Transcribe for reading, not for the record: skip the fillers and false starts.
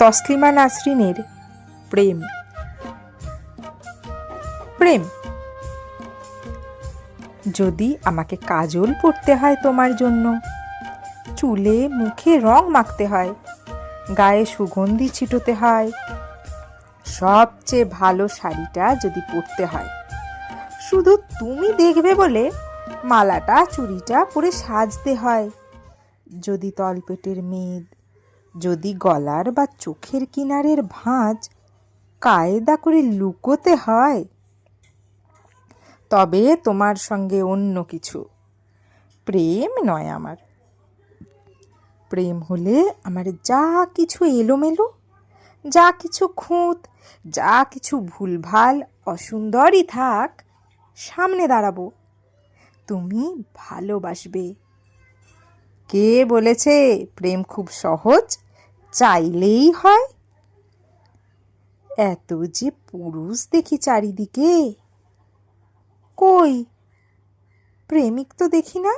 তসলিমা নাসরিনের প্রেম। প্রেম। যদি আমাকে কাজল পরতে হয় তোমার জন্য, চুলে মুখে রং মাখতে হয়, গায়ে সুগন্ধি ছিটোতে হয়, সবচেয়ে ভালো শাড়িটা যদি পরতে হয়, শুধু তুমি দেখবে বলে মালাটা চুড়িটা পরে সাজতে হয়, যদি তলপেটের মেদ, যদি গলার বা চোখের কিনারের ভাঁজ কায়দা করে লুকোতে হয়, তবে তোমার সঙ্গে অন্য কিছু। প্রেম নয় আমার। প্রেম হলে আমার যা কিছু এলোমেলো, যা কিছু খুঁত, যা কিছু ভুলভাল অসুন্দরই থাক, সামনে দাঁড়াবো, তুমি ভালোবাসবে। কে বলেছে প্রেম খুব সহজ, চাইলেই হয়? এত যে পুরুষ দেখি চারিদিকে, কই প্রেমিক তো দেখি না।